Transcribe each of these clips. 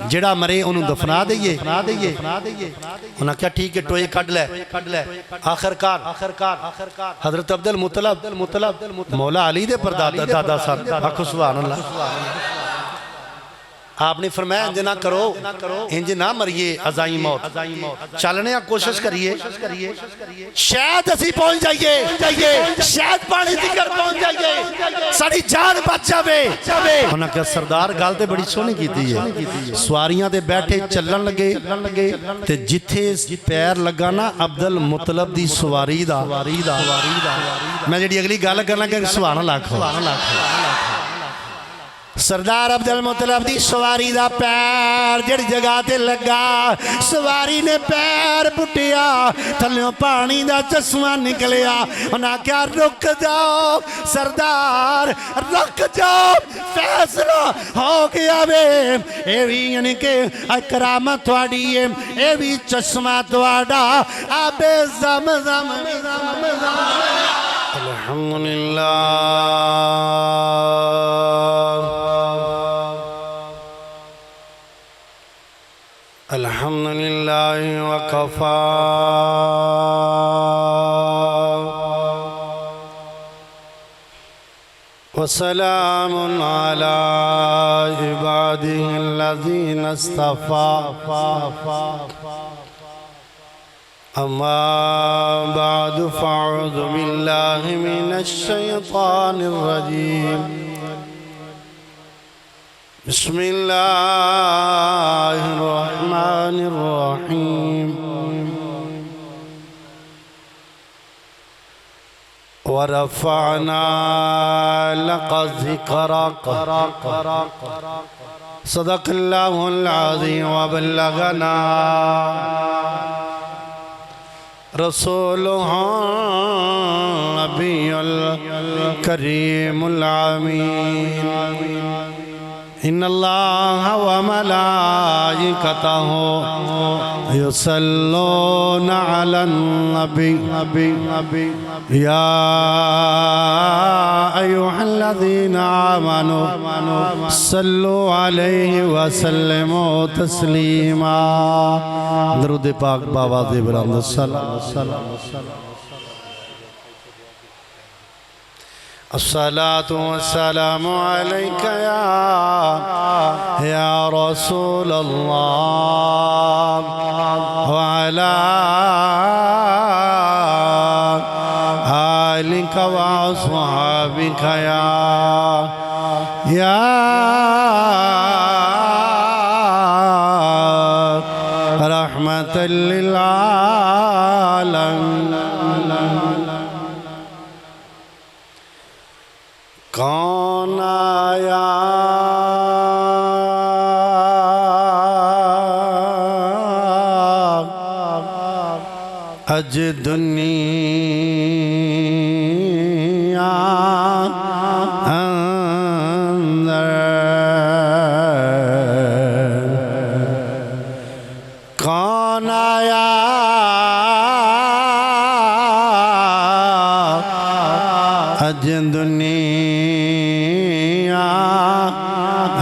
جڑا مرے انہوں دفنا دئیے انہاں کیا ٹھیک ہے ٹوئے کھڑ لے آخرکار حضرت عبدالمطلب مولا علی دے پردادا دادا صاحب آکھو سبحان اللہ آپ نے فرمایا انج نہ کرو انج نہ مریے عزائی موت چلنے کا کوشش کریے شاید اسی پہنچ جائیے شاید پانی تکر پہنچ جائیے ساری جان بچ جاوے انہاں کہا سردار گالتے بڑی سونی کی ہے سواریاں دے بیٹھے چلن لگے تے جتھے پیر لگانا عبدالمطلب دی سواری دا میں جڑی اگلی گال کرنا کہ سبحان اللہ سردار عبدالمطلب دی سواری دا پیر جڑی جگہ تے لگا سواری نے پیر پٹیا تھلیوں پانی دا چشمہ نکلیا انہاں کیا رک جاؤ سردار رک جاؤ فیصلہ ہو گیا بے اے بھی یعنی کہ اکرامت تھوڑی ہے اے بھی چشمہ تھوڑا آبے زمزم الحمدللہ الحمدللہ وکفا وسلام علی عباده الذین اصطفى اما بعد فاعوذ باللہ من الشیطان الرجیم بسم اللہ الرحمن الرحیم ورفعنا لك ذكرك صدق الله العظيم وبلغنا رسوله النبي الكريم العمين إن الله وملائكته يصلون على النبي يا أيها الذين آمنوا صلوا عليه وسلموا تسليما درود پاک بابا بلند السلام الصلاة والسلام عليك يا رسول الله وعلى آلك وأصحابك يا رحمة للعالمين کون آیا اج دنیا اندر کون آیا اج دنیا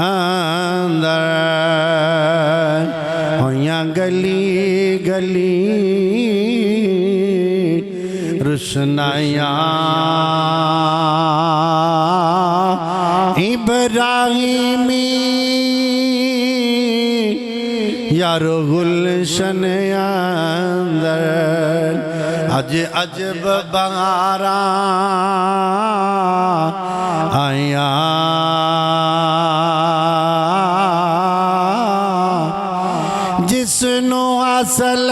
اندر ہویاں گلی گلی روشنائیاں ابراہیمی یارو گلشن اندر اج عجب بہاراں آیاں جس نو اصل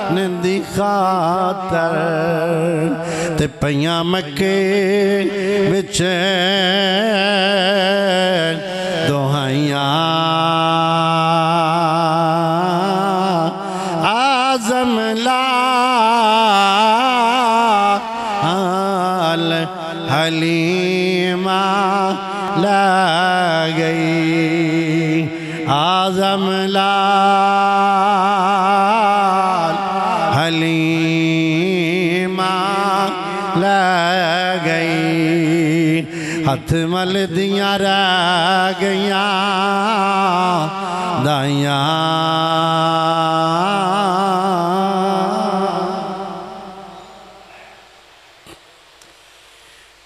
کرنے دی خاطر تے پیاں مکے وچ دوہائیاں آزم لال حلیمہ لگئی آزم لال حلیمہ لگئی گئی ہاتھ مل دیاں رہ گئیاں دائیاں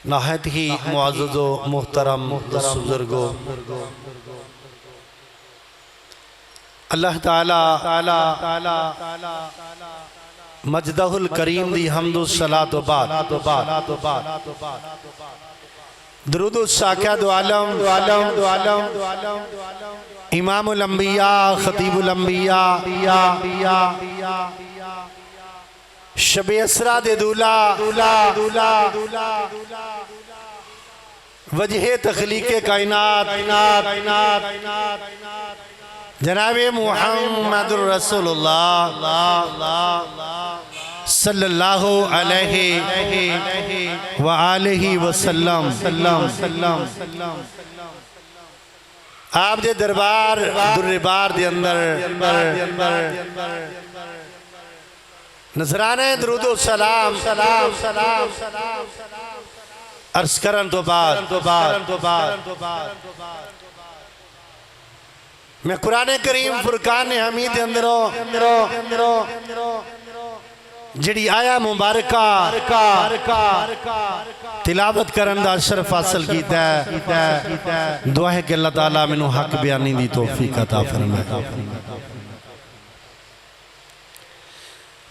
نہایت ہی معزز و محترم بزرگوں، اللہ تعالی مجدہ الکریم دی حمد و صلاۃ و بعد درود و ساکہ دو عالم امام الانبیاء خطیب الانبیاء شب اسرا دے دولا وجہ تخلیق کائنات جناب محمد رسول اللہ صلی اللہ علیہ وآلہ وسلم آپ دے دربار دربار دے اندر نظرانے درود و سلام عرض کرن تو بعد میں قرآن کریم فرقان حمید اندروں جڑی آیا مبارکہ تلاوت کرن دا شرف حاصل کیتا ہے دعا ہے کہ اللہ تعالیٰ منو حق بیانی دی توفیق عطا فرمائے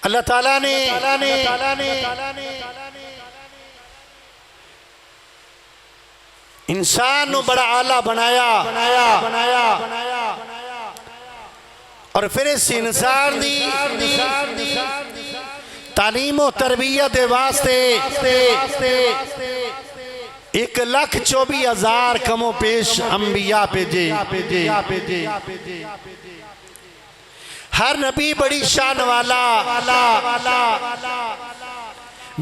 اللہ تعالیٰ نے انسان نو بڑا اعلیٰ بنایا اور پھر اس انسان دی تعلیم و تربیت واسطے 1,24,000 کم و پیش انبیاء بھیجے ہر نبی بڑی شان والا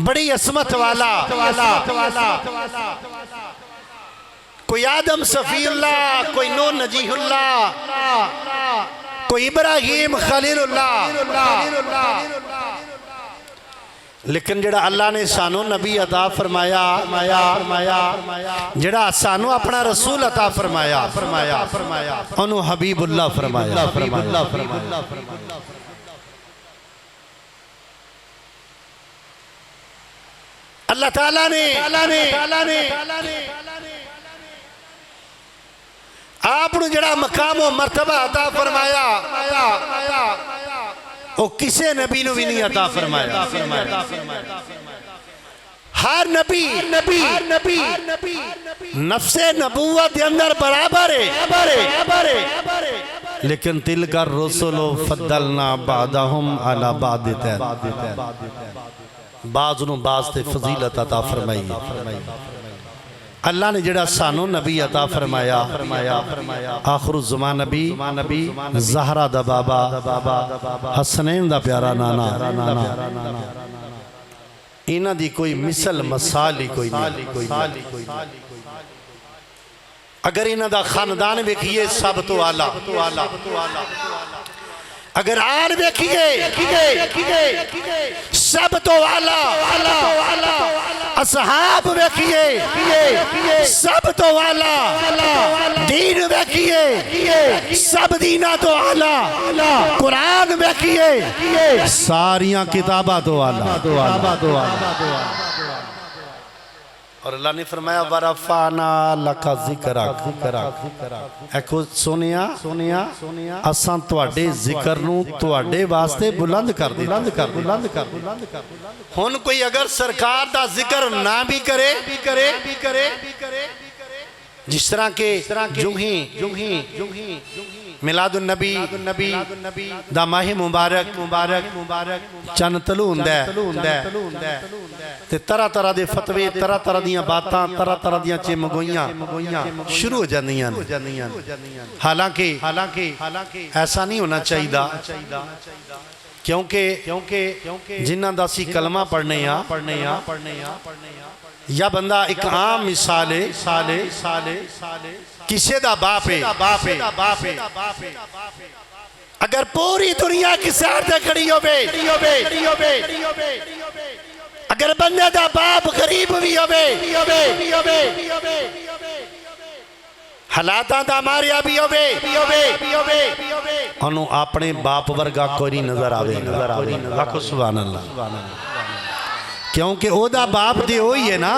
بڑی عظمت والا کوئی آدم صفی اللہ کوئی نوح نجیح اللہ کوئی ابراہیم خلیل اللہ لیکن جڑا اللہ نے سانو نبی عطا فرمایا جڑا سانو اپنا رسول عطا فرمایا انہوں حبیب اللہ فرمایا اللہ تعالیٰ نے آپ نے جڑا مقام و مرتبہ عطا فرمایا وہ کسے نبی نو بھی نہیں عطا فرمایا ہر نبی نفس نبوت دے اندر برابر ہے لیکن تلک الرسل فضلنا بعضهم على بعض بعض نو بعض تے فضیلت عطا فرمائی اللہ نے جڑا سانو نبی عطا فرمایا آخر الزمان نبی زہرہ دا بابا حسنین دا پیارا نانا اینا دی کوئی مثل مسالی کوئی نہیں اگر اینا دا خاندان بکھئے سب تو آلہ اگر آن بکھئے سب تو آلہ اصحاب بکھئے سب تو آلہ دین بکھئے سب دینہ تو آلہ قرآن بکھئے ساریاں کتابہ تو آلہ اور اللہ نے فرمایا وَرَفَعْنَا لَكَ ذِكْرَكَ ایکو سونیا اساں تواڈے ذکر نو تواڈے واسطے بلند کر دی ہن کوئی اگر سرکار دا ذکر نہ بھی کرے جس طرح کے جنہی میلاد النبی دا ماہ مبارک چند تلو ہندے تے طرح طرح دے فتوے طرح طرح دیاں باتاں طرح طرح دیاں چمگویاں شروع ہو جاندیاں حالانکہ ایسا نہیں ہونا چاہیے کیونکہ جنہاں دا سی کلمہ پڑھنے یا بندہ ایک عام مثال ہے کسے دا باپ ہے اگر پوری دنیا کی ساتھ کھڑی ہو بے اگر بندے دا باپ غریب بھی ہوئے حالاتاں دا ماریا بھی ہوئے انہوں اپنے باپ ورگا کوئی نہیں نظر آوے آکھو سبحان اللہ کیونکہ او دا باپ دے ہوئی ہے نا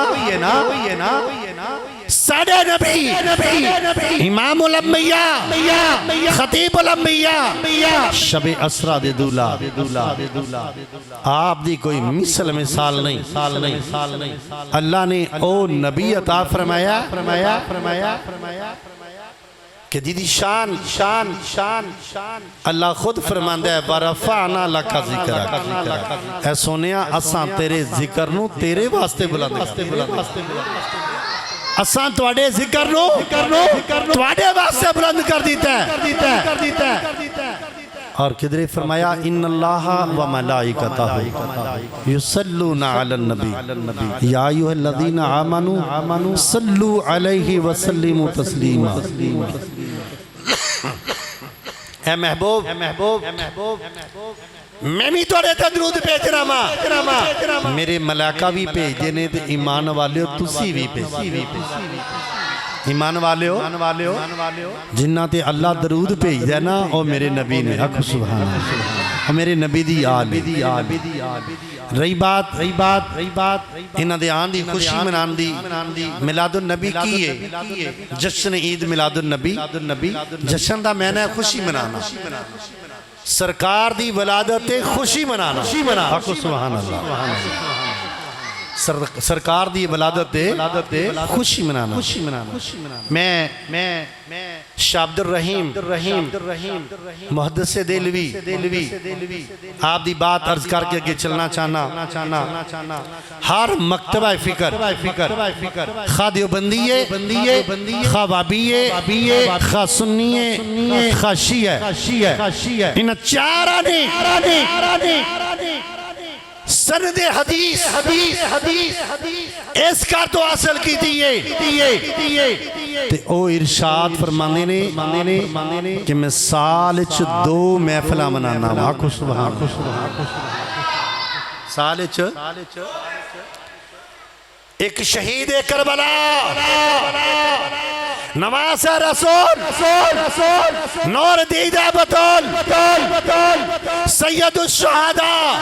ساڑھے نبی امام الانبیاء خطیب الانبیاء شب اسرا دے دولا آپ دی کوئی مثال نہیں اللہ نے او نبی عطا فرمایا کہ دیدی شان اللہ خود فرماندہ ہے وَرَفَعْنَا لَكَ ذِكْرَكَ اے سونیا اساں تیرے ذکر نو تیرے واسطے بلند اساں تواڈے ذکر نو تواڈے واسطے بلند کر دیتا ہے اور کدھر فرمایا ان اللہ و ملائکتہ یصلون علی النبی یا ایھا الذین آمنوا صلوا علیہ وسلموا تسلیما اے محبوب میں بھی توڑے تھا درود پیجنا ماں میرے ملائکہ بھی پیج دینے تھے ایمان والے ہو تسی بھی پیج ایمان والے ہو جنہ تے اللہ درود پیج دینا اور میرے نبی نے حق سبحان اور میرے نبی دی آل رہی بات انہ دے آن دی خوشی منان دی میلاد النبی کی ہے جشن عید میلاد النبی جشن دا میں نے خوشی منانا سرکار دی ولادت خوشی منانا حق سبحان اللہ سرکار دی ولادت خوشی منانا میں شاہ عبد الرحیم محدث دہلوی آپ دی بات عرض کر کے چلنا چاہنا ہر مکتبہ فکر خواہ دیوبندیے خواہ وابیے خواہ سنیے خواہ شیعہ ان چارہ نے سند حدیث اس کا تو حاصل کی دیئے او ارشاد فرمانے نے کہ میں سال چ 2 محفلہ منانا آکھو سبحان سال چ ایک شہید کربلا نواز رسول نور دیدہ بطول سید الشہداء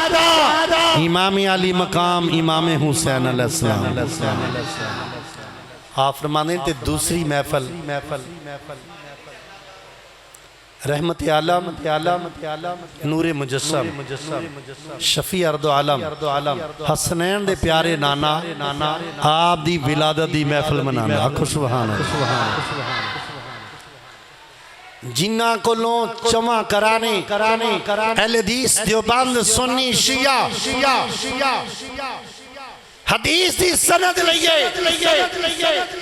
امام علی مقام امام حسین علیہ السلام آپ فرمانے تھے دوسری محفل رحمت عالم نور مجسم شفیع ارض و عالم حسنین دے پیارے نانا آپ دی ولادت دی محفل منانا آکھو سبحان جنہ کو لوں چمع کرانے اہل حدیث دیوبند سنی شیعہ حدیث دی سند لئیے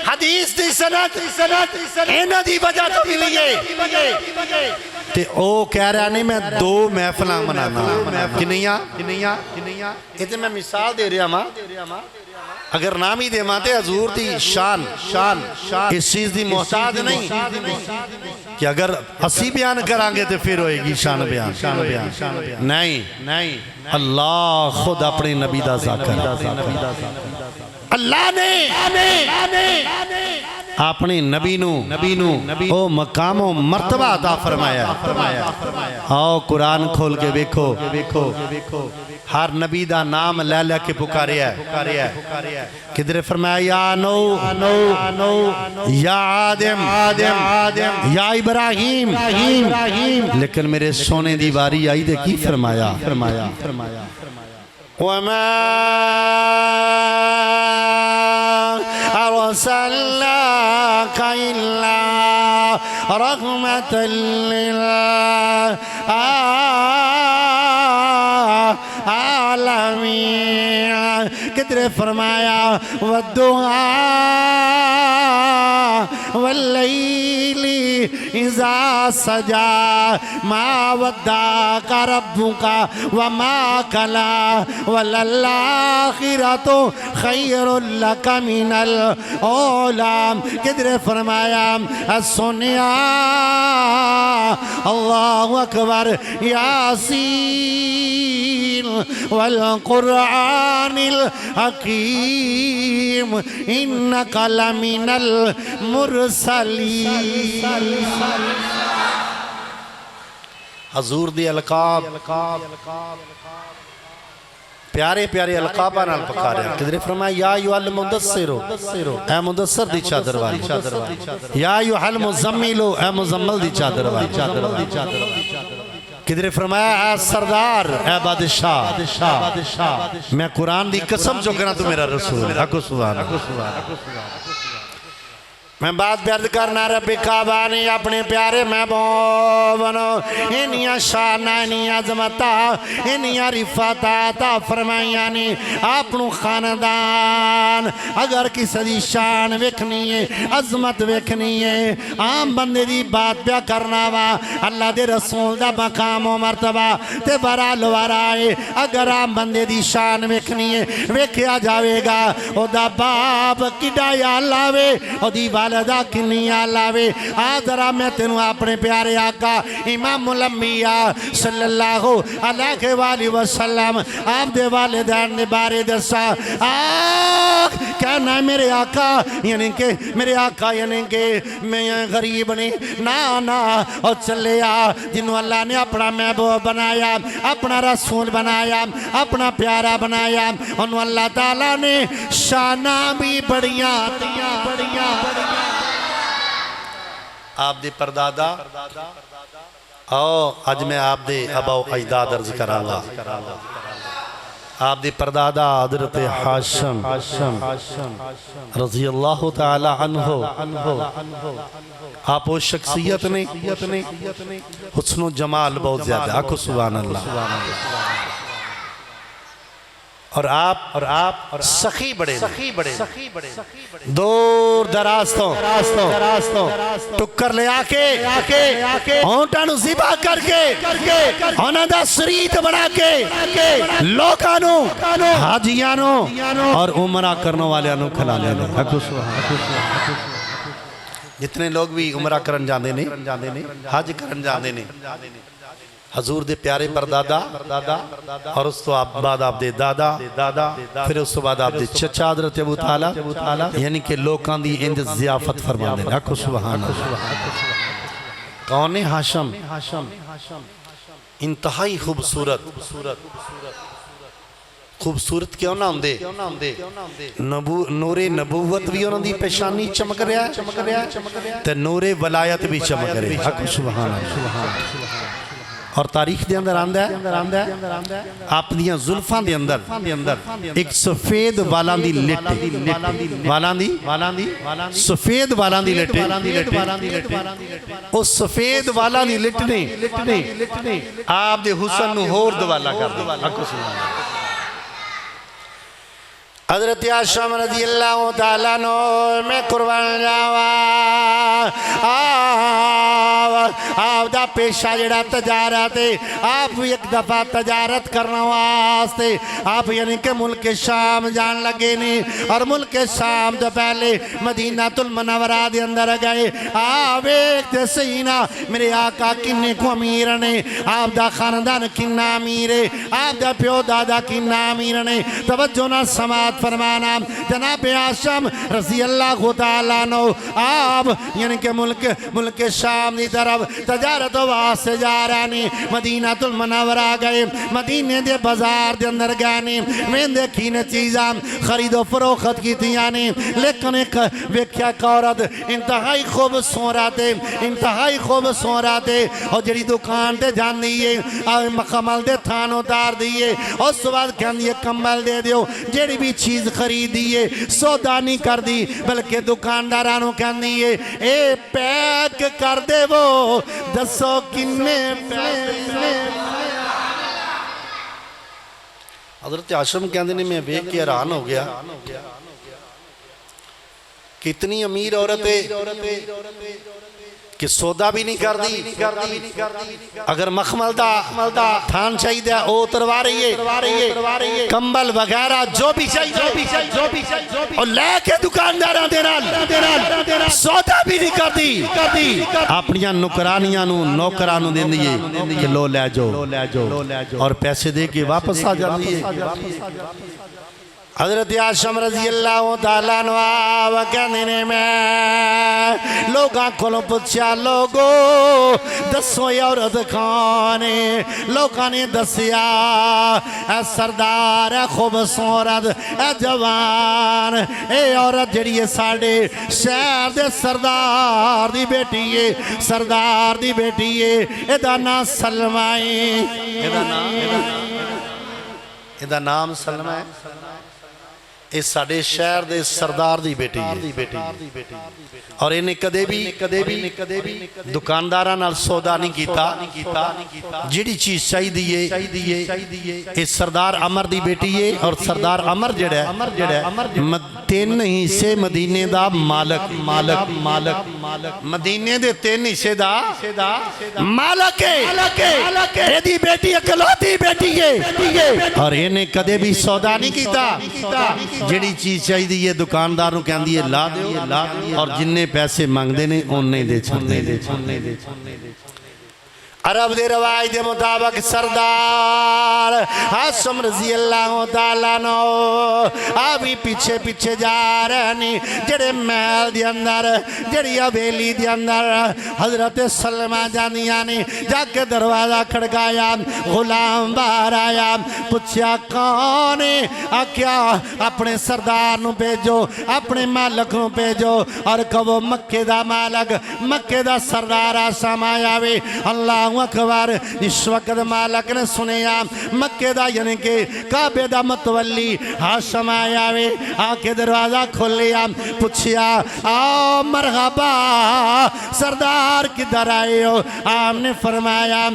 حدیث دی سند اینہ دی وجہ تو بھی لئیے تے او کہہ رہا نہیں میں 2 محفلہ منانا کنیاں اتنے میں مثال دے رہا ماں اگر نامی دے ماں تے حضور دی شان اس چیز دی محتاج نہیں کہ اگر اسی بیان کرانگے تو پھر ہوئے گی شان بیان نہیں اللہ خود اپنے نبی دا ذاکر اللہ نے اپنے نبی نو او مقام و مرتبہ عطا فرمایا آؤ قرآن کھول کے بیکھو ہر نبی دا نام لے لے کے پکارے ہے کدھر فرمایا یا نو یا آدم یا ابراہیم لیکن میرے سونے دی باری آئی دے کی فرمایا وَمَا أَرْسَلْنَاكَ إِلَّا رَحْمَةً لِلْعَالَمِينَ کدھر فرمایا وَالدُّحَا وَاللَّيْلِ إِذَا سَجَى مَا وَدَّعَكَ رَبُّكَ وَمَا قَلَى وَلَلْآخِرَةُ خَيْرٌ لَكَ مِنَ الْأُولَى کدھر فرمایا سنیا اللہ اکبر یاسین والقرآن الحکیم انک لمن المرسلین. حضور دی القاب پیارے پیارے القابہ نال پکارے کدھر فرمایا یا ایھا المدثر اے مدثر دی چادر والی، یا ایھا المزمل اے مزمل دی چادر والی، کدھر فرمایا اے سردار اے بادشاہ. میں قرآن دی قسم جو کرنا تو میرا رسول ہے. حق و سبحان. میں بات بیارد کرنا رب کعبانی اپنے پیارے محبوب بنو انیا شانہ انیا عظمتہ انیا رفاتہ عطا فرمائیانی اپنو خاندان. اگر کسی دی شان وکھنی ہے عظمت وکھنی ہے عام بندے دی بات بیا کرنا وا اللہ دے رسول دا مقام و مرتبہ تے برا لوارائے. اگر عام بندے دی شان وکھنی ہے وکھیا جاوے گا او دا باپ کڈا یا لاوے او دی والدہ کنی آلاوے. آدھرا میں تینوں اپنے پیارے آقا امام الانبیاء صلی اللہ علیہ وآلہ وسلم آپ دے والدین نے بارے دسا. کہنا ہے میرے آقا یعنی کہ میرے آقا یعنی کہ میں غریب نہیں نا اور چلے آ جنہوں اللہ نے اپنا محبوب بنایا اپنا رسول بنایا اپنا پیارا بنایا انہوں اللہ تعالیٰ نے شانہ بھی بڑیاں آپ دے پردادا آؤ آج میں آپ دے ابا و اجداد عرض کراں آپ دے پردادا حضرت حاشم رضی اللہ تعالی عنہ آپ وہ شخصیت نے حسن و جمال بہت زیادہ. آکو سبحان اللہ. اور آپ سخی بڑے دور دراستوں ٹکر لے آکے ہونٹانو زبا کر کے ہونا دا سریت بنا کے لوکانو حاجیانو اور عمرہ کرنو والےانو کھلا لیانو. جتنے لوگ بھی عمرہ کرن جاندے نے حج کرن جاندے نے حضور دے پیارے پردادا اور اس تو بعد آپ دے دادا پھر اس تو بعد آپ دے چچا حضرت ابو طالب یعنی کہ لوکاں دی اند ضیافت فرما دے. حق سبحان اللہ. کون ہے حاشم؟ انتہائی خوبصورت کیوں نہ ہوندے نور نبوت بھی انہوں دی پیشانی چمک رہا ہے تے نور ولایت بھی چمک رہا ہے. حق سبحان اللہ. اور تاریخ دے اندر آندہ ہے آپ دیاں ظلفان دے اندر ایک سفید والان دی لٹے سفید والان دی لٹے اس سفید والان دی لٹنے آپ دے حسن نو ہور دوالا کر دے. حضرت حاشم رضی اللہ تعالیٰ نو میں قربان جاوا آپ دا پیشہ جڑا تجارت ہے آپ ایک دفعہ تجارت کرنا واسطے آپ یعنی کہ ملک شام جان لگے نہیں اور ملک شام تو پہلے مدینہ المنورہ دے اندر گئے. آپ ایک دے سینہ میرے آقا کنے کو امیر نے آپ دا خاندان کنہ امیر ہے آپ دا پیو دادا کنہ امیر نے توجہ نہ سماعت فرمانا. جناب حاشم رضی اللہ تعالیٰ عنہ آپ یعنی کہ ملک شام دی طرف تجارت واسطے جا رہے مدینہ المنورہ گئے. مدینے دے بازار دے اندر گئے میں دیکھی نے چیزاں خرید و فروخت کی تیانے لیکن ایک ویکھیا عورت انتہائی خوبصورت اور جڑی دکان تے جان دیئے کمل دے تھان اتار دیئے اور سواد کہن دیئے کمل دے دیو جڑی بھی چیز خرید دیئے سودا نہیں کر دی بلکہ دکاندارانوں کہن دیئے اے پیک کر دے وہ دسو کنے پیسے. حضرت حاشم کہن دینے میں بیک کے حیران ہو گیا کتنی امیر عورت ہے کہ سودا بھی نہیں کر دی اگر مخمل دا تھان چاہی دیا او اتروا رہی ہے کمبل وغیرہ جو بھی چاہی اور لے کے دکاندارہ دینا سودا بھی نہیں کر دی اپنیاں نکرانیاں نوکرانوں دیں دیئے کہ لو لے جو اور پیسے دے کے واپس آ جاتی ہے حضرت عاشم رضی اللہ تعالیٰ عنہ کہنے میں لوگاں کھلوں پچھا لوگو دسو یا عورت کھانے لوگاں نے دسیا اے سردار اے خوبصورت اے جوان اے عورت جڑی ہے ساڑے شہر دے سردار دی بیٹی ہے سردار دی بیٹی ہے ایدہ نام سلمائی ایدہ نام سلمائی اس ساڑے شہر دے سردار دی بیٹی ہے اور انہیں کدے بھی دکاندارہ نال سودا نہیں کیتا جیڑی چیز چاہی دیئے اس سردار عمر دی بیٹی ہے اور سردار عمر جڑا ہے تین حصے مدینے دا مالک مدینے دے تین حصے دا مالک ہے ایدی بیٹی اکلوتی بیٹی ہے اور انہیں کدے بھی سودا نہیں کیتا جڑی چیز چاہی دی یہ دکانداروں کے اندیے لا دے اور جننے پیسے مانگ دینے انہیں دے چھنے عرب دے روائی دے مطابق سردار عاشم رضی اللہ تعالیٰ نو آبی پیچھے جا رہنی جڑے محل دی اندر جڑی حویلی دی اندر حضرت سلمہ جانیانی جا کے دروازہ کھڑکایا غلام باہر آیا پوچھا کون کیا اپنے سردار نو بھیجو اپنے مالک نو بھیجو اور کہو مکے دا مالک مکے دا سردار عاشم آیا وے اللہ اکبر اس وقت مالک نے سنیا مکہ دا یعنی کہ کعبے دا متولی عاشم آیا وے آکے دروازہ کھول لیا پوچھیا آؤ مرحبا سردار کدھر آئے ہو آپ نے فرمایا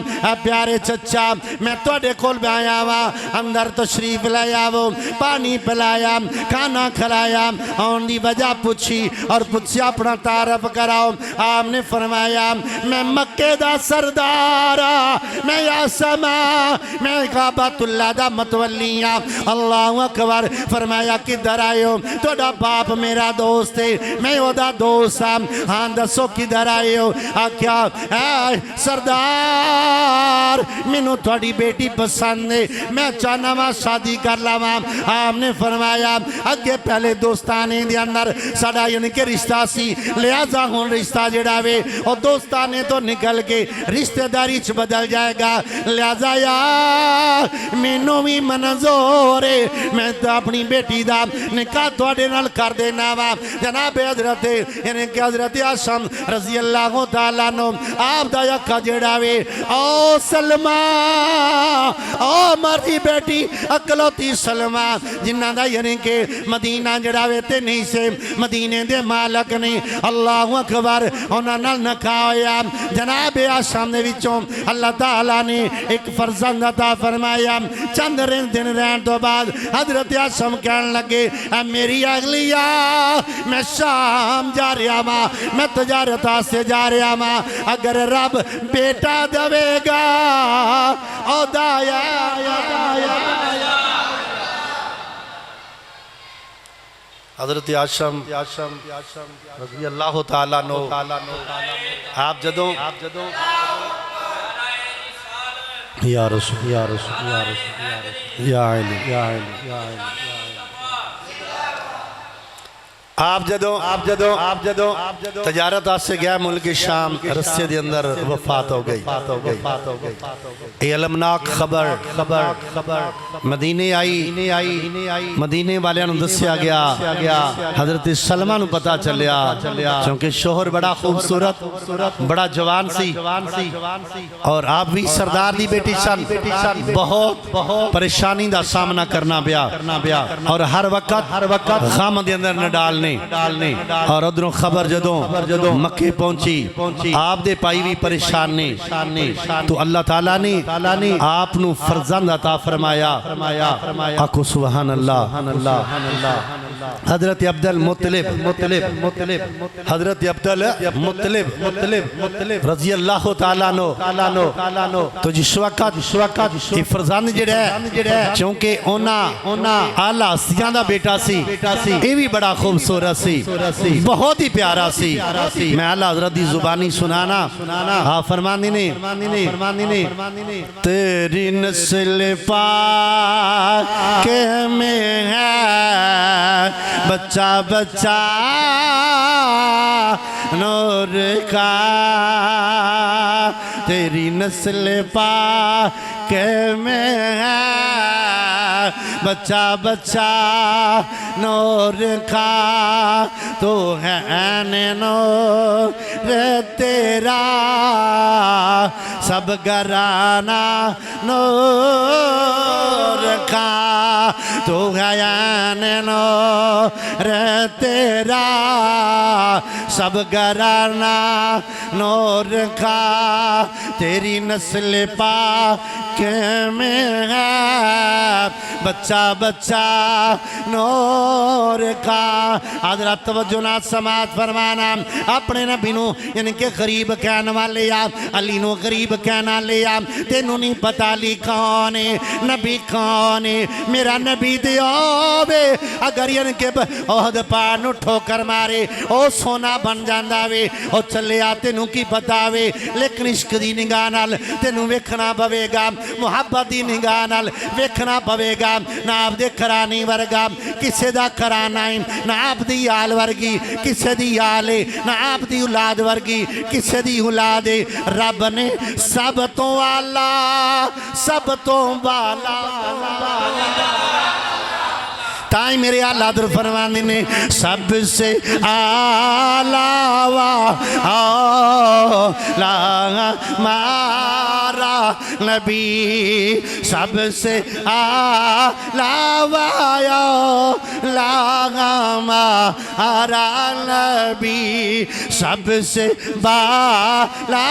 پیارے چچا میں توڑے کھول بھی آیا ہوا اندر تشریف لایا وہ پانی پلایا کھانا کھلایا ان دی وجہ پوچھی اور پوچھیا اپنا تعارف کراؤ آپ نے فرمایا میں مکہ دا سردار میں یا سما میں کعبۃ اللہ دا متولیاں اللہ اکبر فرمایا کدھر آئے ہو توڑا باپ میرا دوست ہے میں وہ دا دوست ہاں دسو کدھر آئے ہو کیا اے سردار منو توڑی بیٹی پسند ہے میں چاہنا ماں شادی کر لاما آپ نے فرمایا اگے پہلے دوستانے دے اندر سڑا یعنی کہ رشتہ سی لہذا ہون رشتہ جڑاوے اور دوستانے تو نکل کے رشتہ داری بدل جائے گا لہذا یا مینوں بھی منظور ہے میں تو اپنی بیٹی دا نکاح توڑے نال کر دینا وا جناب حضرت یعنی کہ حضرت عاشم رضی اللہ تعالیٰ نو آپ دا یکا جڑاوے او سلمہ او مردی بیٹی اکلوتی سلمہ جنہ دا یعنی کہ مدینہ جڑاوے تے نہیں سے مدینے دے مالک نہیں اللہ اکبر انہاں نال نکاح ہویا جناب عاشم نے وچوں اللہ تعالیٰ نے ایک فرزند عطا فرمایا چند دن رہن تو بعد حضرت عاشم کہنے لگے اے میری اغلیہ میں شام جا رہا ماں میں تجارت سے جا رہا ماں اگر رب بیٹا دوے گا او دایا حضرت عاشم رضی اللہ تعالیٰ نو آپ جدوں یا رسول یا رسول یا رسول یا علی یا علی یا علی آپ جدوں تجارت آسے گیا ملک شام رسے دے اندر وفات ہو گئی اے علمناک خبر مدینے آئی مدینے والے انہوں دسیا گیا حضرت سلمہ نو پتا چلیا چونکہ شوہر بڑا خوبصورت بڑا جوان سی اور آپ بھی سردار دی بیٹی سن بہت پریشانی دا سامنا کرنا بیا اور ہر وقت غم دے اندر نہ ڈالنے اور ادھروں خبر جدوں مکہ پہنچی آپ دے پائی بھی پریشان نے تو اللہ تعالیٰ نے آپ نو فرزند عطا فرمایا آکو سبحان اللہ حضرت عبد المطلب حضرت عبد المطلب رضی اللہ تعالیٰ عنہ تو جس وقت یہ فرزند جڑا ہے چونکہ اونا آلہ ہستیاں دا بیٹا سی یہ بھی بڑا خوبصورت سی بہت ہی پیارا سی میں آلہ حضرت دی زبانی سنانا ہاں فرماندی نے تیری نسل پاک میں ہے بچہ بچہ نور کا تیری نسل پاک میں ہے بچہ بچہ نور کا تو ہے نور تیرا سب گرانا نور کا تو ہے نور تیرا سب گرانا نور کا تیری نسل پاک میں ہے بچہ بچہ نور کا حضرت توجہ نہ سماعت فرمانا اپنے نبی نو یعنی کہ غریب کہنے والے علی نو غریب کہنا لیا تینوں نہیں پتا لی کون ہے نبی کون ہے میرا نبی دیو بے اگر یعنی کہ عہد پار نو ٹھوکر مارے او سونا بن جاندہ وے او چلے آتے نو کی پتا وے لیکن عشق دی نگاہ نال تینوں ویکھنا پوے گا محبت دی نگاہ نال ویکھنا پوے گا نہ آپ دے کرانی ورگا کسے دا کرانا ہے نہ آپ دی آل ورگی کسے دی آلے نہ آپ دی اولاد ورگی کسے دی اولاد رب نے سب تو آلہ سب تو بالا تائیں میرے آلہ در فرمانے نے سب سے آلہ مارا نبی سب سے آلہ مارا نبی سب سے بالا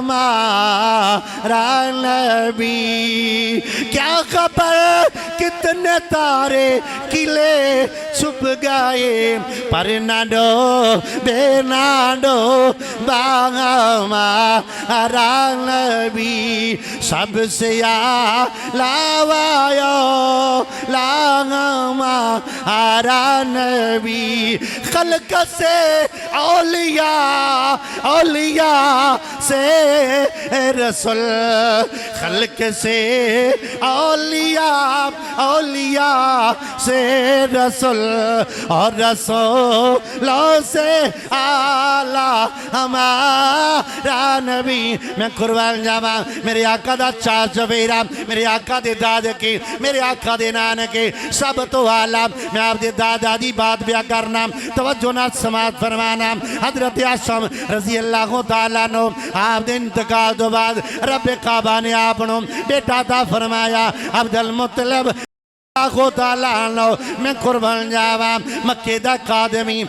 مارا نبی کیا خبر کتنے تارے قلعے چھپ گئے پر نہ ڈوبے نہ ڈوبا ہمارا نبی سب سے اعلیٰ ہمارا نبی خلق سے اولیاء سے رسول خلق سے اولیاء سے رسول اور رسولوں سے اعلیٰ ہمارا نبی میں قربان جاواں میرے آقا دا چاچ چویرا میرے آقا دے دادا کے میرے آقا دے نانا کے سب تو اعلیٰ میں آپ دے دادا دی بات بیا کرنا توجہ نہ سماعت فرمانا حضرت عاصم رضی اللہ تعالیٰ عنہ آپ دے انتقال دو بعد رب کعبہ نے آپنوں بیٹا تا فرمایا عبد المطلب اللہ تعالیٰ عنہ میں قربان جاواں مکہ دا قادمی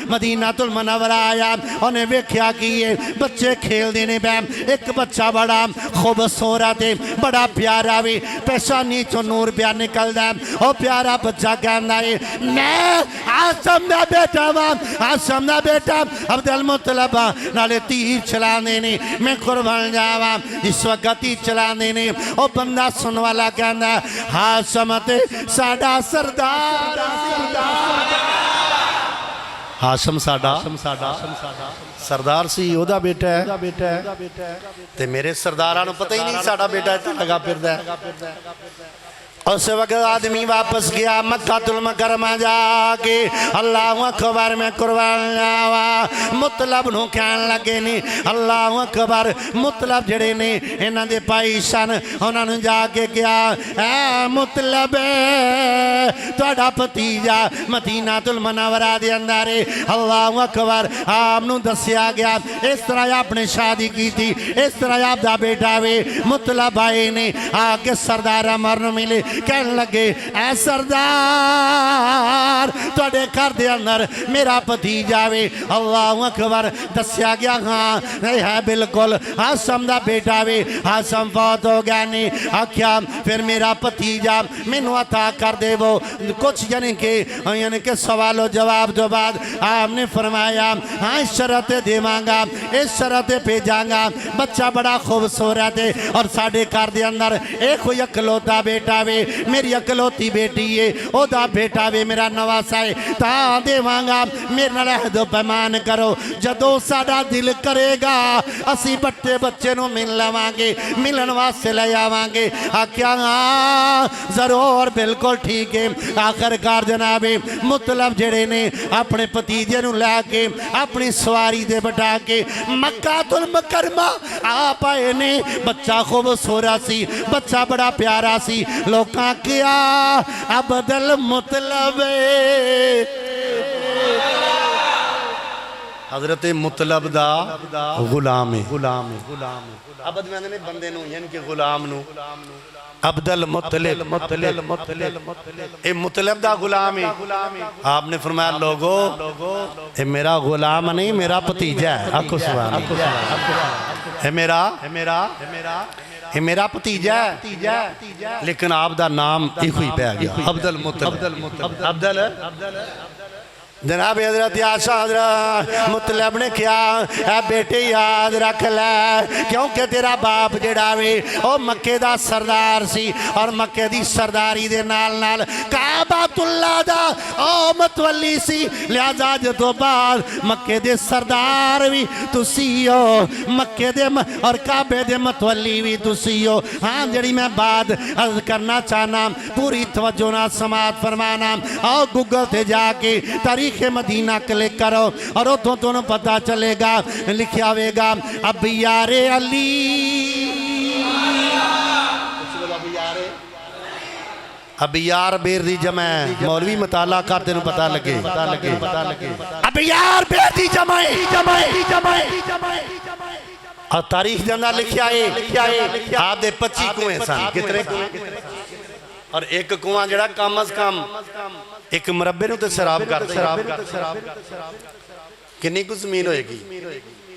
مدینہ المنورہ آیا انہیں ویکھیا کیے بچے کھیل دینے پہ ایک بچہ بڑا خوبصورت ہے بڑا پیارا بھی پیشانی چو نور پیا نکل دا او پیارا بچہ کہنا ہے میں عاصم دا بیٹا عاصم دا بیٹا عبد المطلب نالے تیر چلا دینے میں قربان جاواں اس وقت تیر چلا دینے او بندہ سن والا کہنا ہے عاصم ساڑا سردار عاصم ساڑا سردار سی اودا بیٹا ہے تے میرے سردارانو پتہ ہی نہیں ساڑا بیٹا ہے لگا پھر دے اس وقت آدمی واپس گیا مکہ المکرمہ جا کے اللہ اکبر میں قربان جاوا مطلب نو کہن لگے نہیں اللہ اکبر مطلب جڑے نے انہاں دے پائی سن انہاں نے جا کے کیا اے مطلب تہاڈا بھتیجا مدینہ المنورہ دے اندر اللہ اکبر آپ نو دسیا گیا اس طرح آپ نے شادی کی تھی اس طرح آپ دا بیٹا وے مطلب آئے نے آ کے سردار عمر نو ملے کہنے لگے اے سردار تواڈے گھر دے اندر میرا بھتیجا وے اللہ اکبر دسیا گیا ہاں ہے بالکل حاسم دا بیٹا وے حاسم فوت ہو گیا نہیں آکھیا پھر میرا بھتیجا مینوں عطا کر دے وہ کچھ یعنی کہ سوال و جواب جو بعد آپ نے فرمایا ہاں اس شرط دیواں گا اس شرط بھیجاں گا بچہ بڑا خوبصورت ہے اور ساڈے گھر دے اندر ایک کوئی اکلوتا بیٹا وے میری اکلوتی بیٹی ہے او دا بیٹا وے میرا نواسا ہے تاں دیواں گا میرے نال عہد و پیمان کرو جدوں ساڈا دل کرے گا اسی بٹے بچے نو مل لواں گے ملن واسطے لے آواں گے آکھیا ہاں ضرور بالکل ٹھیک ہے آخرکار جناب مطلب جڑے نے اپنے بھتیجے نو لے کے اپنی سواری دے بٹھا کے مکہ المکرمہ آپ آئے نے بچہ خوبصورت سی بچہ بڑا پیارا سی لوکاں کیا عبد المطلب حضرت مطلب دا غلام ہے عبد میں نے بندے نو یعنی کہ غلام نو عبد المطلب اے مطلب دا غلام ہے آپ نے فرمایا لوگو اے میرا غلام نہیں میرا بھتیجا ہے آکھو سبحان اے میرا بھتیجا ہے لیکن آپ دا نام ایک ہوئی پہ گیا عبد المطلب جناب حضرت عائشہ حضرت مطلب نے کیا اے بیٹے یاد رکھ لے کیونکہ تیرا باپ جڑا وے او مکے دا سردار سی اور مکے دی سرداری دے نال نال کعبۃ اللہ دا او متولی سی لہذا جدوں بعد مکے دے سردار بھی تسی ہو مکے دے اور کعبے دے متولی بھی تسی ہو ہاں جڑی میں بات عرض کرنا چاہنا پوری توجہ نہ سماعت فرمانا اور گوگل تے جا کے تاریخ مدینہ کلک کرو اور اتوں تمہیں پتا چلے گا لکھیا ہوئے گا اب یار علی اب یار بیر دی جمع مولوی مطالعہ کرتے نو پتا لگے اب یار بیر دی جمع اور تاریخ دے اندر لکھیا ہے آپ دے 25 کنویں سن کتنے اور ایک کنواں جڑا کم از کم ایک مربع نو تے سراب کرتے کنی کو زمین ہوئے گی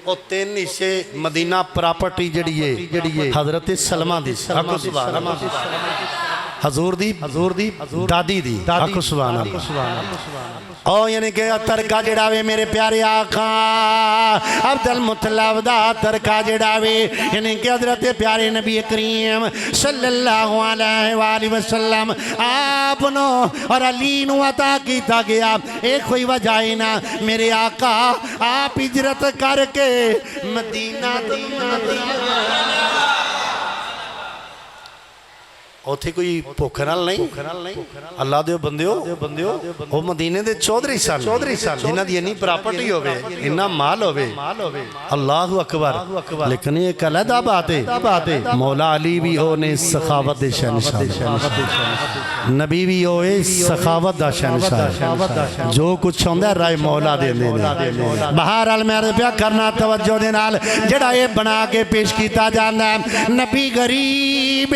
اور 3 حصے مدینہ پراپرٹی جڑی ہے حضرت سلمہ دی حضور دی دادی دی آکھو سبحان اللہ او یعنی کہ ترکہ جڑاوے میرے پیارے آقا عبد المطلب دا ترکہ جڑاوے یعنی کہ حضرت پیارے نبی کریم صلی اللہ علیہ وآلہ وسلم آپ نو اور علی نو عطا کیتا گیا ایک کوئی وجہ نا میرے آقا آپ ہجرت کر کے مدینہ اوتھے کوئی پوکھرال نہیں اللہ دیو بندیو وہ مدینے دے چودری سن جنہ دی انہی پراپرٹی ہوئے انہا مال ہوئے اللہ اکبر لیکن یہ کلیدہ بات ہے مولا علی بھی ہونے سخاوت دے شہنشاہ نبی بھی ہوئے سخاوت دا شہنشاہ جو کچھ ہوندہ ہے رائے مولا دے بہرحال میں ربیہ کرنا توجہ دے نال جڑا یہ بنا کے پیش کیتا جانا ہے نبی غریب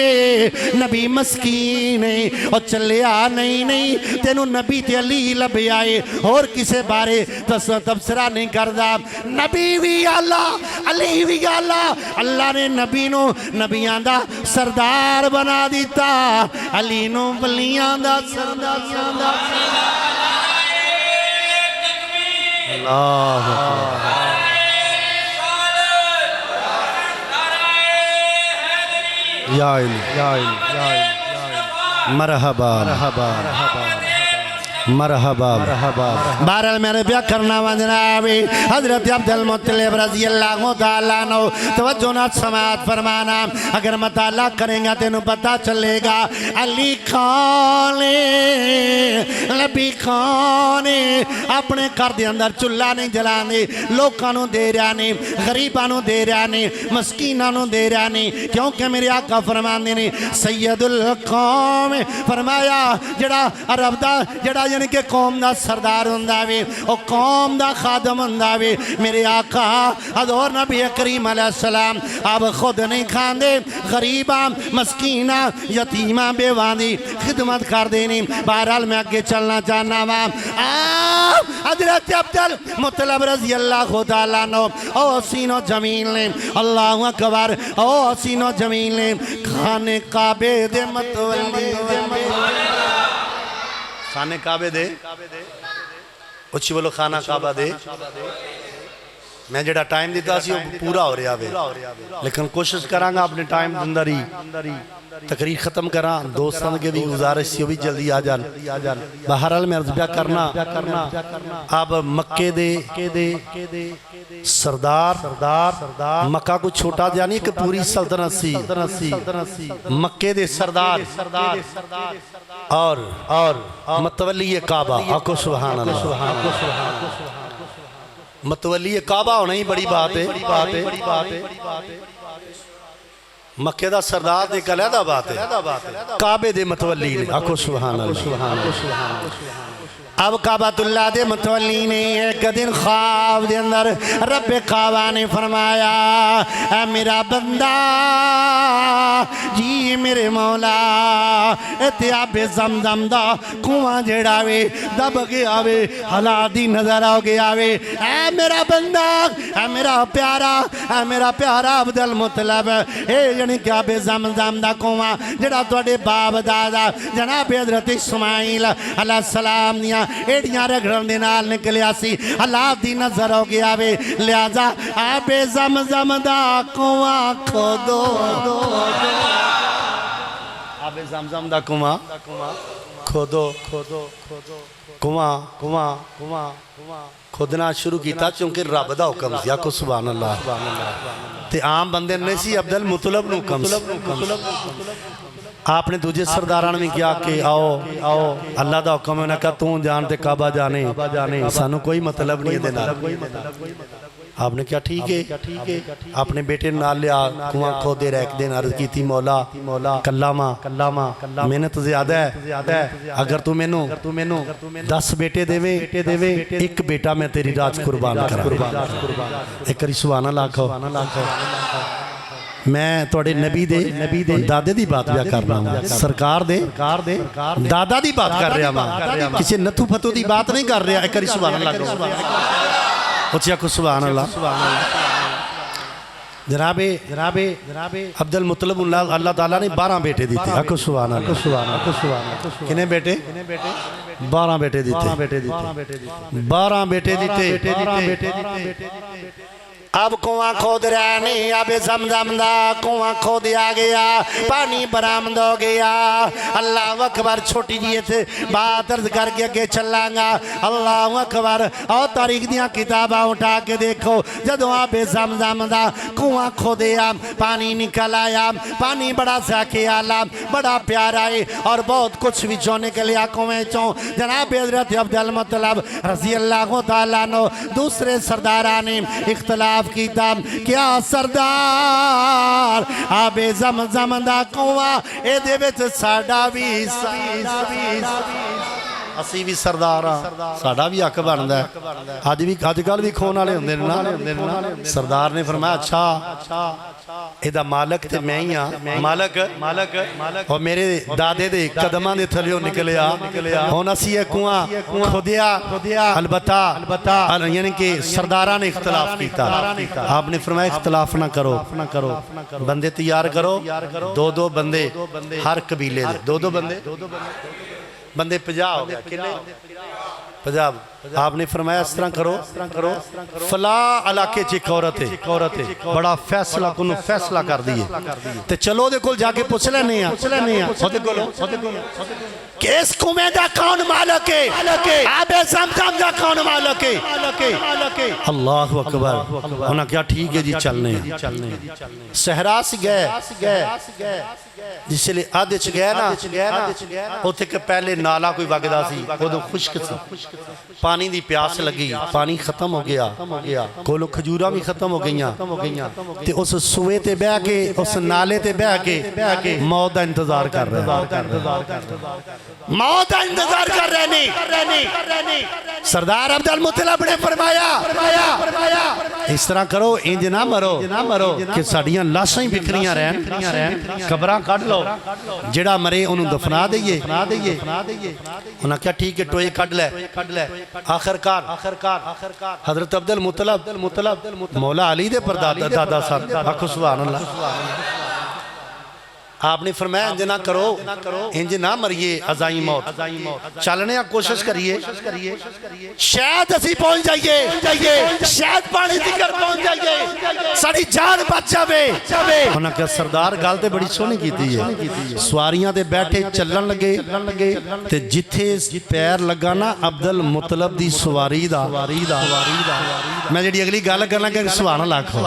نبی مسکین اور چلیا نہیں تینوں نبی تے علی لبے آئے اور کسے بارے تبصرہ نہیں کردہ نبی بھی اللہ علی بھی اللہ اللہ نے نبی نو نبیان دا سردار بنا دیتا علی نو بلیان دا سردار اللہ یا مرحبا بہرحال میں نے بیعت کرنا جناب حضرت عبد المطلب رضی اللہ تعالیٰ عنہ توجہ نہ سماعت فرمانا اگر مطالعہ کریں گا تینوں پتا چلے گا علی خان نبی خان اپنے گھر دے اندر چولہا نہیں جلانے لوکاں دے رہا نہیں غریباں دے رہا نہیں مسکیناں دے رہا نہیں کیونکہ میرے آقا فرماندے نے سید القوم فرمایا جڑا عرب دا جڑا یعنی کہ قوم دا سردار ہوندا وے او قوم دا خادم ہوندا وے میرے آقا حضور نبی کریم علیہ السلام آپ خود نہیں کھاندے غریباں مسکیناں یتیماں بیواں دی خدمت کر دینی بہرحال میں آگے چلنا چاہنا ہوں حضرت عبدالمطلب رضی اللہ تعالیٰ عنہ او حسین و جمیل نے اللہ اکبر او حسین و جمیل نے خانے کعبے دے متولی خانے کعبے دے اچھی بولو خانہ کعبہ دے میں جڑا ٹائم دیتا سی وہ پورا ہو رہا ہے لیکن کوشش کرانگا اپنے ٹائم دندری تقریر ختم کران دوستان کے بھی گزارش سی بھی جلدی آ جان بہرحال میں عرض بیا کرنا اب مکے دے سردار مکہ کو چھوٹا جانی کہ پوری سلطنت سی مکے دے سردار اور متولی کعبہ آکو سبحان اللہ متولی کعبہ ہونا ہی بڑی بات ہے مکہ دا سردار دے کلیدہ بات ہے کعبے دے متولی نے آکو سبحان اللہ اب کعبۃ اللہ دے متولی نے ایک دن خواب دے اندر رب کعبہ نے فرمایا اے میرا بندہ جی میرے مولا اتیاب زمزم دا کنواں جڑا وے دب گیا وے حالات دی نظر آ گیا وے اے میرا بندہ اے میرا پیارا عبدالمطلب اے یعنی کہ اب زمزم دا کنواں جڑا توڑے باب دادا جناب حضرت اسماعیل علیہ السلام دیا ایڈیاں رگڑن دے نال نکلیا سی اللہ دی نظر ہو گیا وے لہذا آب زمزم دا کنواں کھودو آب زمزم دا کنواں کھودو کنواں کھودنا شروع کیتا چونکہ رب دا حکم سی آکو سبحان اللہ تے عام بندے نہیں سی عبدالمطلب نو حکم سی آپ نے تجھے سرداران میں کیا کہ آؤ اللہ دا حکم ہے انہاں کہا توں جانتے کعبہ جانے سانو کوئی مطلب نہیں ہے دینا آپ نے کیا ٹھیک ہے اپنے بیٹے نال لیا کنواں کھودے ریک دین عرض کی تھی مولا کلامہ محنت زیادہ ہے اگر تو میں نو 10 بیٹے دے وے ایک بیٹا میں تیری راج قربان کرا ایک کری سبحان اللہ کھو میں توڑے نبی دے دادے دی بات بیا کر رہا ہوں سرکار دے دادا دی بات کر رہا ہوں کسی نتھو پتو دی بات نہیں کر رہا ایک کری سبحان اللہ کھو اچھا کو سبحان اللہ جناب عبدالمطلب اللہ تعالیٰ نے 12 بیٹے دیتے اکو سبحان اللہ کنے بیٹے 12 بیٹے دیتے 12 بیٹے دیتے اب کنواں کھود رہا نہیں اب زمزم دا کنواں کھودیا گیا پانی برآمد ہو گیا اللہ اکبر چھوٹی جی تھے بات عرض کر کے اگے چلانگا اللہ اکبر اور تاریخ دیاں کتابہ اٹھا کے دیکھو جدو اب زمزم دا کنواں کھودیا پانی نکل آیا پانی بڑا ساکھے آلا بڑا پیارا ہے اور بہت کچھ بھی چونے کے لیا کنویں چوں جناب حضرت عبدالمطلب رضی اللہ تعالیٰ عنہ دوسرے سردارانے اختلاف کیتا کیا سردار آب زمزم دا کنواں اے دے وچ ساڈا بھی اسی بھی سردارا ساڈا بھی حق بندا ہے اج کل بھی کھون والے ہوندے نے نا سردار نے فرمایا اچھا ایدہ مالک تے میں ہی ہاں مالک اور میرے دادے دے قدماں دے تھلیوں نکلیا ہونا سی ہے کنواں کھودیا البتہ یعنی کہ سرداران نے اختلاف کیتا آپ نے فرمایا اختلاف نہ کرو بندے تیار کرو دو بندے ہر قبیلے دے دو بندے 50 ہو گیا کنے 50 آپ نے فرمایا اس طرح کرو فلاں علاقے چیک عورت ہے بڑا فیصلہ کنو فیصلہ کر دیئے تے چلو دے کل جا کے پوچھ لینے ہیں کہ اس کنویں دا کون مالک ہے آب زمزم دا کون مالک ہے اللہ اکبر انہاں کیا ٹھیک ہے جی چلنے ہیں صحرا سے گئے جس لئے آدھے چ گئے نا اتھے کہ پہلے نالا کوئی وگدہ سی وہ دو خشک سی پانی دی پیاس لگی پانی ختم ہو گیا کولو کھجورہ بھی ختم ہو گئیاں تے اس سوے تے بہ کے اس نالے تے بہ کے موت دا انتظار کر رہے موت دا انتظار کر رہے سردار عبدالمطلب نے فرمایا اس طرح کرو انج نہ مرو کہ ساڑیاں لاشاں ہی بکھریاں رہن قبراں کٹ لو جڑا مرے انہوں دفنا دئیے انہاں کیا ٹھیک ہے ٹوئے کٹ لے آخرکار حضرت عبدالمطلب مولا علی دے پر دادا صاحب آکھو سبحان اللہ آپ نے فرمایا انج نہ کرو انج نہ مریے ازائی موت چلنے کوشش کریے شاید اسی پہنچ جائیے شاید پانی دیگر پہنچ جائیے ساڑی جان بچ جاوے انہاں کہ سردار گالتے بڑی سونی کی دی سواریاں دے بیٹھے چلن لگے تے جتھے پیر لگانا عبدالمطلب دی سواری دا میں جڑی اگلی گال کرنا کہ سبحان اللہ کھو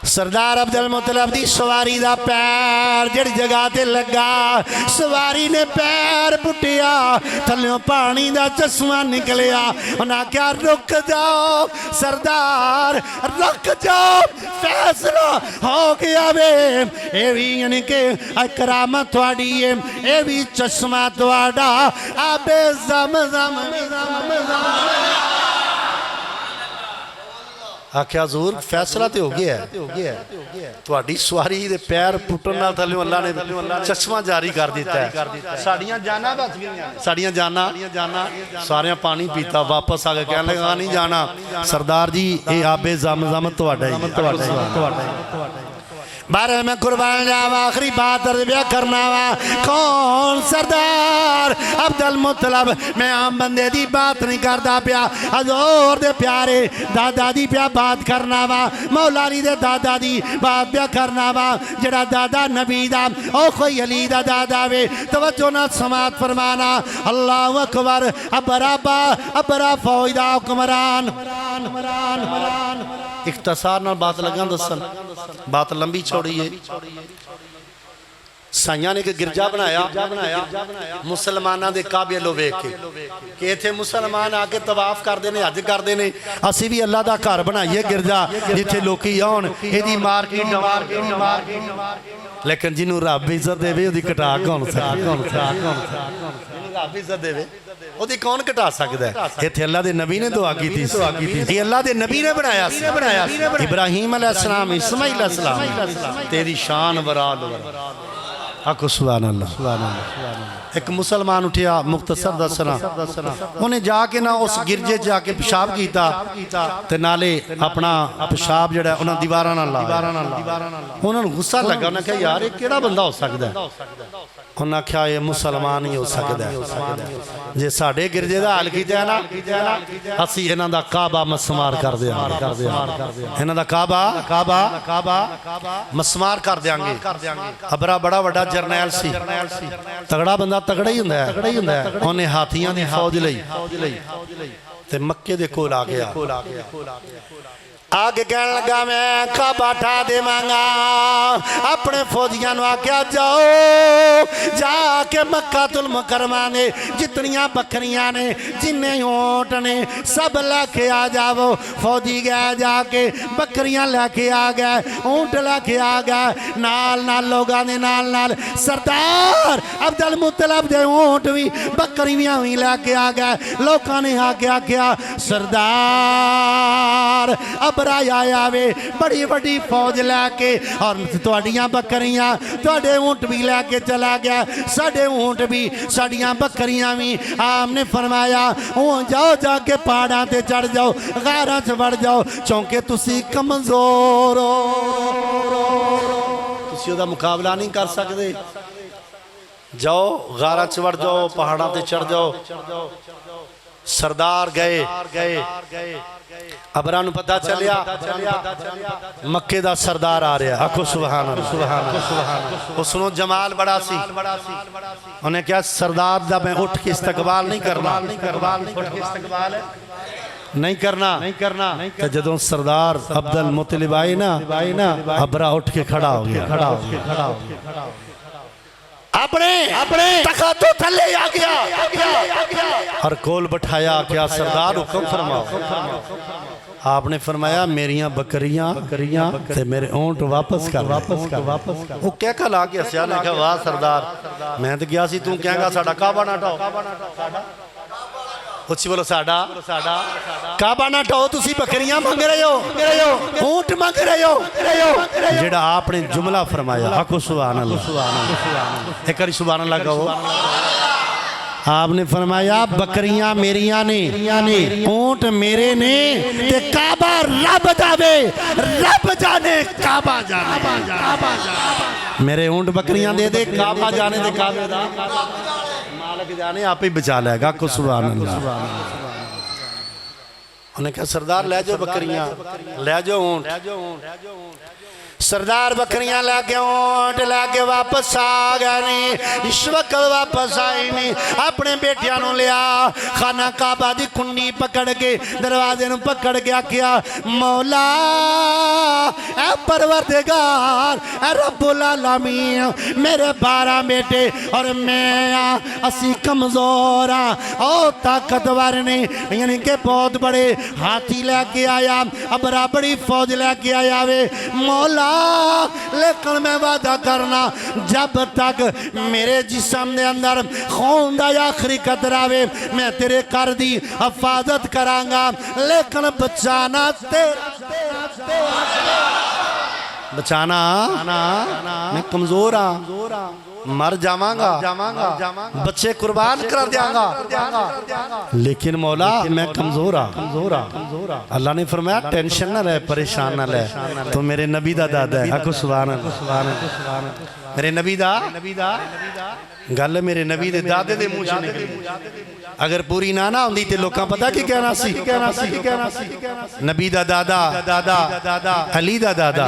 سردار عبدالمطلب دی سواری دا پیر جڑ جگہ تے لگا سواری نے پیر پٹیا تھلیوں پانی دا چشمہ نکلیا انہاں کیا رک جاؤ سردار رک جاؤ فیصلہ ہو گیا بے اے بھی یعنی کہ اکرامت تھوڑی ہے اے بھی چشمہ تھوڑا آب زمزم آکھیا حضور فیصلہ تے ہو گیا ہے تواڈی سواری دے پیر پٹنا تھلیوں اللہ نے چشمہ جاری کر دیتا ہے ساڑیاں جانا بچ گئیاں ساڑیاں جانا ساریاں پانی پیتا واپس آگے کہنے لگا نہیں جانا سردار جی اے آب زمزم تواڈا ہی بارے میں قربان جاوا آخری بات عربیہ کرنا وا کون سردار عبدالمطلب میں عام بندے دی بات نہیں کرتا پیا حضور دے پیارے دادا دی پیا بات کرنا وا مولا علی دے دادا دی بات پیا کرنا وا جڑا دادا نبی دا او کوئی علی دا دادا وے توجہ نہ سماعت فرمانا اللہ اکبر ابرا فوج دا حکمران اختصار نہ بات لگاں دسن بات لمبی چھوڑی ہے سائیاں نے کہ گرجا بنایا مسلمانہ دے کعبے لو ویکھ کے کہ تھے مسلمان آکے طواف کر دینے حج کر دینے اسی بھی اللہ دا گھر بنائیے گرجا جتھے لوکی آن ایدی مارکیٹ لیکن جنہوں رب عزت دے وے او دی کٹا کون سا رب عزت دے وے او دی کون کٹا سکتا ہے یہ تھے اللہ دے نبی نے دعا کی تھی یہ اللہ دے نبی نے بنایا ابراہیم علیہ السلام اسماعیل علیہ السلام تیری شان ورال آکو سبحان اللہ ایک مسلمان اٹھیا مختصر دسنا انہیں جا کے نہ اس گرجے جا کے پشاب کیتا تے نالے اپنا پشاب جڑا انہاں دیوارانا انہوں نے غصہ لگا انہوں نے کہا یار یہ کیڑا بندہ ہو سکتا ہے انہوں نے کہا یہ مسلمان ہی ہو سکتا ہے جے ساڑھے گرجے دا حال کیتے ہیں نا اسی انہاں دا کعبہ مسمار کر دیا انہاں دا کعبہ مسمار کر دیاں گے ابرا بڑا وڈا جرنیل سی تگڑا بندہ تگڑا ہی ہوں ہے انہیں ہاتھیاں دی فوج لئی تے مکے دے کول آ گیا آگے کہنے لگا میں کعبہ ٹھا دے مانگا اپنے فوجیاں نو آکیا جاؤ جا کے مکہ المکرمہ نے جتنیاں بکریاں نے جنہیں اونٹ نے سب لے کے آ جاؤ فوجی گئے جا کے بکریاں لے کے آ گئے اونٹ لے کے آ گئے نال لوگاں نے نال سردار عبدالمطلب دے اونٹ بھی بکریاں بھی لے کے آ گئے لوگاں نے آکیا سردار ابرائی آیا وے بڑی بڑی فوج لے کے اور تواڈیاں بکریاں تواڈے اونٹ بھی لے کے چلا گیا ساڑھے اونٹ بھی ساڑیاں بکریاں بھی آپ نے فرمایا جاؤ جا کے پہاڑاں تے چڑھ جاؤ غاراں چ بڑھ جاؤ چونکہ تسی کمزور ہو تسی دا مقابلہ نہیں کر سکتے جاؤ غاراں چ بڑھ جاؤ پہاڑاں تے چڑھ جاؤ سردار گئے ابرانو پتہ چلیا مکے دا سردار آ رہا ہے آکھو سبحان اللہ اس نو جمال بڑا سی انہیں کیا سردار دا میں اٹھ کے استقبال نہیں کرنا اٹھ کے استقبال ہے نہیں کرنا کہ جدوں سردار عبدل مطلب آئے نا ابرا اٹھ کے کھڑا ہو گیا اپنے تخت تو تھلے آ گیا اور کول بٹھایا کیا سردار حکم فرماؤ آپ نے فرمایا میریاں بکریاں تے میرے اونٹ واپس کر وہ کہہ کھا لا کے اسیال نے کہا واہ سردار میں تو گیا سی توں کہیں گا ساڑھا کعبہ نہ ٹاؤ اچھی بولو ساڑھا کعبہ نہ ٹاؤ تسی بکریاں مانگ رہے ہو اونٹ مانگ رہے ہو جڑا آپ نے جملہ فرمایا حقو سبحان اللہ ایک کری سبحان اللہ کہو آپ نے فرمایا بکریاں میریاں نے اونٹ میرے نے تے کعبہ رب جانے کعبہ جانے میرے اونٹ بکریاں دے دے کعبہ جانے دے کعبہ دا مالک جانے آپ ہی بچا لے گا کو سبحان اللہ انہیں کہا سردار لے جو بکریاں لے جو اونٹ سردار بکریاں لے کے اونٹ لے کے واپس آ گئے نہیں اس وقت واپس آئی نہیں اپنے بیٹیاں نو لیا خانہ کعبہ دی کنی پکڑ کے دروازے نو پکڑ کے کیا مولا اے پروردگار اے رب العالمین میرے 12 بیٹے اور میں اسی کمزور او طاقتور نہیں یعنی کہ بہت بڑے ہاتھی لے کے آیا ابرا بڑی فوج لے کے آیا وے مولا لیکن میں وعدہ کرنا جب تک میرے جسم دے اندر خون دا یا آخری قطرہ وے میں تیرے کر دی حفاظت کرانگا لیکن بچانا میں کمزور مر جاواں گا بچے قربان کر دیاں گا لیکن مولا میں کمزور اللہ نے فرمایا ٹینشن نہ رہے پریشان نہ لے تو میرے نبی دا دادا ہے حق سبحان میرے نبی دا گل میرے نبی دے دادے دے منہ سے نکلی اگر پوری نانا ہوندی تے لوکاں پتا کی کہنا سی نبی دا دادا علی دا دادا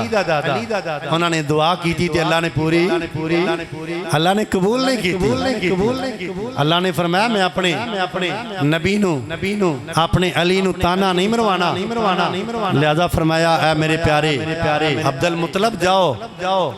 انہوں نے دعا کی تھی تے اللہ نے پوری اللہ نے قبول نہیں کی اللہ نے فرمایا میں اپنے نبی نو اپنے علی نو تانا نہیں مروانا لہذا فرمایا اے میرے پیارے عبد المطلب جاؤ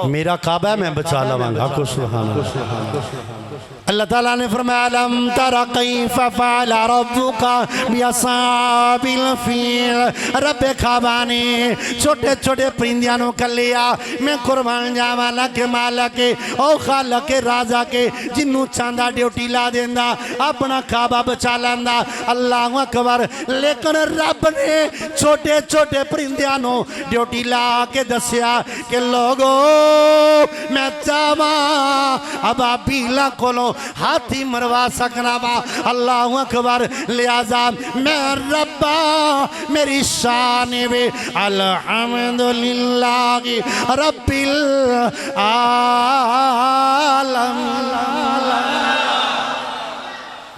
میرا کعبہ ہے میں بچا لواں گا سبحان اللہ اللہ تعالیٰ نے فرمایا لم تر کیف فعل ربک باصحاب الفیل رب کعبہ نے چھوٹے چھوٹے پرندیاں نو کر لیا میں قربان جاواں لکے مالکے او خالقے رازا کے جنوں چاندہ ڈیوٹی لا دیندہ اپنا کعبہ بچا لیندہ اللہ اکبر لیکن رب نے چھوٹے چھوٹے پرندیاں نو ڈیوٹی لا کے دسیا کہ لوگو میں چاہواں ابابیلا کولوں ہاتھی مروا سکنا با اللہ اکبر لہذا میں ربا میری شان وے الحمدللہ رب العالمین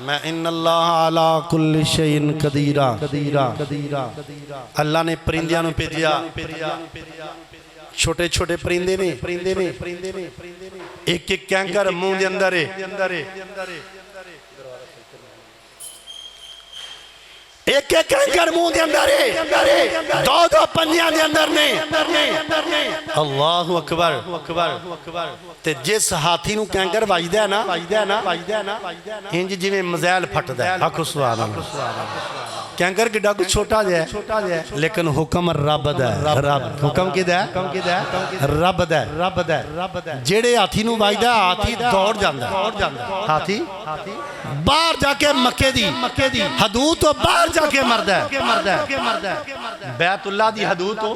میں ان اللہ علی کل شیء قدیر اللہ نے پرندیاں نو بھیجیا چھوٹے چھوٹے پرندے نے ایک ایک کینکر منہ دے اندر ایک ایک کینکر منہ دے اندر دو پنجیاں دے اندر نے اللہ اکبر تے جس ہاتھی نو کینکر واجدہ ہے نا انج جی میں مزیل پھٹ دے حق سبحان اللہ کینکر کی ڈاکو چھوٹا جائے لیکن حکم رب دے حکم کی دے رب دے جیڑے ہاتھی نو واجدہ ہاتھی دوڑ جاندہ ہاتھی باہر جا کے مکے دی حدود تو باہر جا کے مرد ہے بیت اللہ دی حدود تو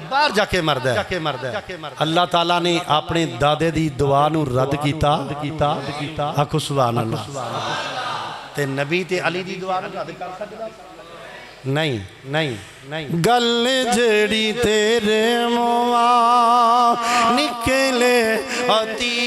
باہر جا کے مرد ہے اللہ تعالیٰ نے اپنے دادے دی دعا نو رد کیتا حق سبحان اللہ تے نبی تے علی دی دعا نو رد کر سکتا نہیں گل جڑی تیرے موا نکلے آتی